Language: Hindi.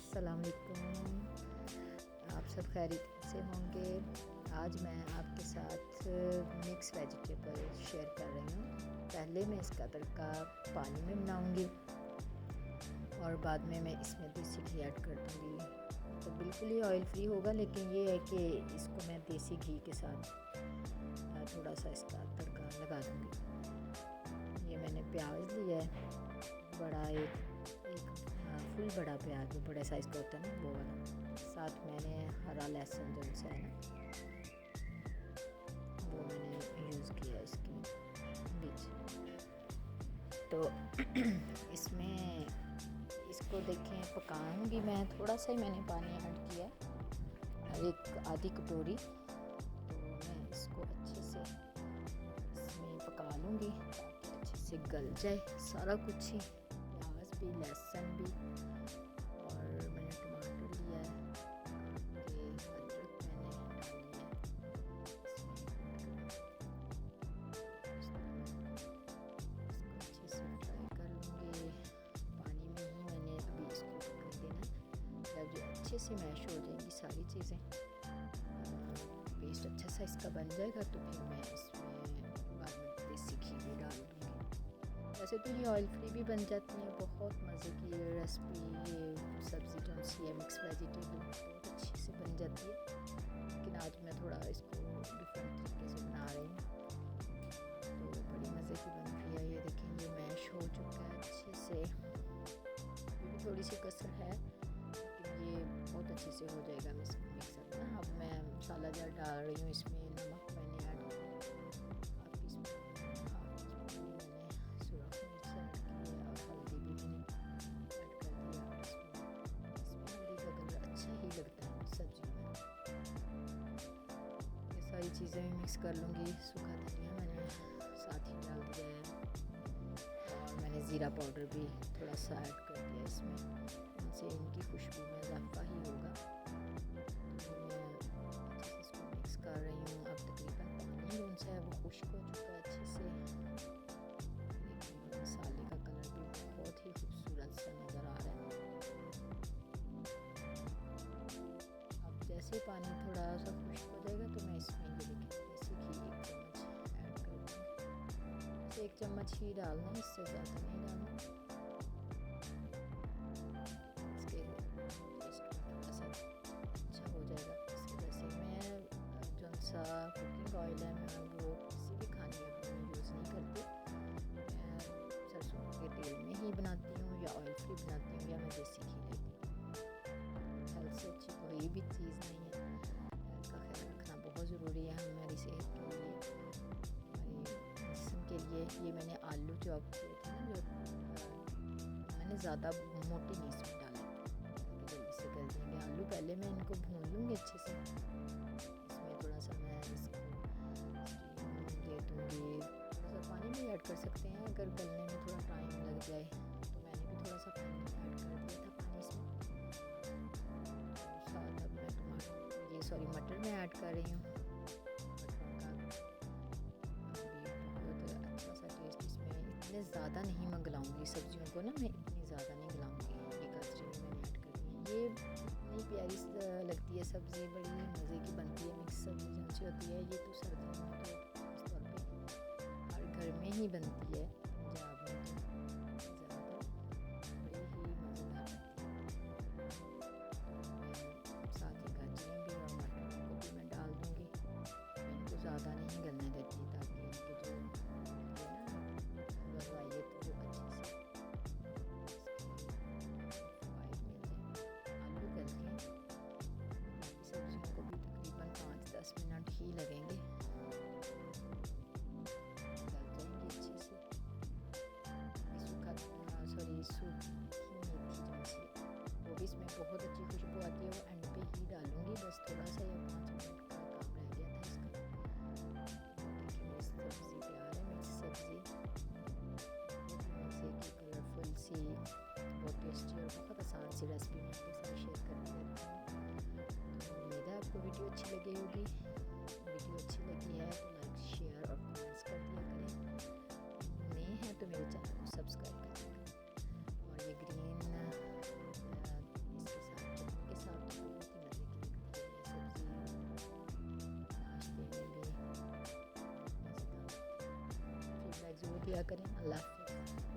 अस्सलाम वालेकुम। आप सब खैरियत से होंगे। आज मैं आपके साथ मिक्स वेजिटेबल शेयर कर रही हूँ। पहले मैं इसका तड़का पानी में बनाऊँगी और बाद में मैं इसमें देसी घी ऐड कर दूँगी। तो बिल्कुल ही ऑयल फ्री होगा, लेकिन ये है कि इसको मैं देसी घी के साथ थोड़ा सा इसका तड़का लगा दूँगी। ये मैंने प्याज लिया है, बड़ा एक फुल बड़ा प्याज जो बड़े साइज़ का होता है ना, वो वाला। साथ मैंने हरा लहसुन जो सा है ना, वो मैंने यूज़ किया इसके बीच। तो इसमें इसको देखें पकाऊंगी मैं, थोड़ा सा ही मैंने पानी ऐड किया है, एक आधी कटोरी। तो मैं इसको अच्छे से इसमें पका लूँगी ताकि अच्छे से गल जाए सारा कुछ ही, प्याज भी, लहसुन भी, और मैंने टमाटर लिया है, अदरक मैंने डाली है इसको अच्छे से फ्राई कर लूँगी। पानी में ही मैंने अभी इसको पकने देना है। जब ये अच्छे से मैश हो जाएंगी सारी चीज़ें, पेस्ट अच्छा सा इसका बन जाएगा, तो फिर मैं इसमें बाद में देसी घी भी डाल दूँगी। वैसे तो ये ऑयल फ्री भी बन जाती है, बहुत मज़े की रेसिपी। ये सब्ज़ी जो सी है मिक्स वेजिटेबल बहुत अच्छी से बन जाती है, लेकिन आज मैं थोड़ा इसको डिफरेंट तरीके से बना रही हूँ, तो बड़ी मज़े की बन रही है। ये देखें, ये मैश हो चुका है अच्छे से। ये भी थोड़ी सी कसर है, लेकिन ये बहुत अच्छे से हो जाएगा मिक्सर में ना। अब मैं मसाला जार डाल रही हूँ इसमें। नमक मैंने ऐड किया, हाफ टी स्पून मैंने सूरख मिर्च ऐड की है, और हल्दी भी मैंने ऐड कर दिया इसमें। हल्दी का कलर अच्छा ही लगता है सब्जी में। ये सारी चीज़ें भी मिक्स कर लूँगी। सूखा धनिया मैंने साथ ही डाल दिया है, और मैंने ज़ीरा पाउडर भी थोड़ा सा ऐड कर दिया इसमें। इनसे इनकी खुशबू में इजाफा ही होगा। तो मैं अच्छे से इसको मिक्स कर रही हूँ। अब तकरीबन पानी जो सा है वो खुश्क हो चुका है अच्छे से। लेकिन मसाले का कलर भी बहुत ही खूबसूरत सा नज़र आ रहा है। अब जैसे पानी थोड़ा सा खुश्क हो जाएगा, तो मैं इसमें ये देखिए देसी घी 1 चम्मच ऐड कर दूँगी। 1 चम्मच ही डालना, इससे ज़्यादा नहीं डालना। इसके टेस्ट थोड़ा सा अच्छा हो जाएगा। इस वजह से मैं जो सा कुकिंग ऑयल है, मैं वो किसी भी खाने में यूज़ नहीं करती। मैं सरसों के तेल में ही बनाती हूँ, या ऑयल फ्री बनाती हूँ, या मैं देसी घी लेती हूँ। हेल्थ से अच्छी कोई भी चीज़ नहीं है। हेल्थ का ख्याल रखना बहुत ज़रूरी है हमारी सेहत के लिए, हमारी जिस्म के लिए। ये मैंने आलू चॉप किए थे ना, जो मैंने ज़्यादा मोटे नहीं इसमें डाले, जल्दी से गल जाएंगे आलू। पहले मैं इनको भून लूँगी अच्छे से। इसमें थोड़ा सा मैं इसको स्टीम दे दूँगी। थोड़ा सा पानी भी ऐड कर सकते हैं अगर गलने में थोड़ा टाइम लग जाए, तो मैंने भी थोड़ा सा पानी ऐड कर दिया था पानी इसमें। तो साथ अब मैं मटर में ऐड कर रही हूँ। मटरों का भी बहुत अच्छा सा टेस्ट इसमें। इतने ज़्यादा नहीं मैं गलाऊँगी सब्जियों को ना, मैं इतनी ज़्यादा नहीं गलाऊँगी। ये गाजरें भी मैंने ऐड कर दी। ये इतनी प्यारी लगती है सब्ज़ी, बड़ी मज़े की बनती है। मिक्स सब्ज़ी जो सी होती है, ये तो सर्दियों में तो खास तौर पे हर घर में ही बनती है, पंजाब में तो ज़्यादातर बड़ी ही मज़ेदार लगती है। मैं साथ ही गाजरें भी और मटरों को भी मैं डाल दूँगी। मैं इनको ज़्यादा नहीं गलने देती, ताकि इनके जो ये ना रवायत वो अच्छे से फाइल मिल जाए। आलू गल के सब्जियों को भी तकरीबन 5-10 मिनट ही लगेंगे, गल जाएंगी अच्छे से। सूखी मेथी जो सी वो भी इसमें बहुत अच्छी खुशबू आती है, वो एंड पे ही डालूंगी। बस थोड़ा सा या 5 मिनट का काम रह गया था इसका। देखिए मेरी सब्ज़ी तैयार है, मिक्स सब्ज़ी मज़े की, कलरफुल सी, बहुत टेस्टी और बहुत आसान सी रेसिपी मैं आपके साथ शेयर करती रहती हूँ। तो उम्मीद है आपको वीडियो अच्छी लगी होगी। वीडियो अच्छी लगी है तो लाइक, शेयर और कमेंट्स कर दिया करें। नए हैं तो मेरे चैनल को सब्सक्राइब करिएगा। और ये ग्रीन इसके साथ पूरा करें। अल्लाह हाफ़िज़।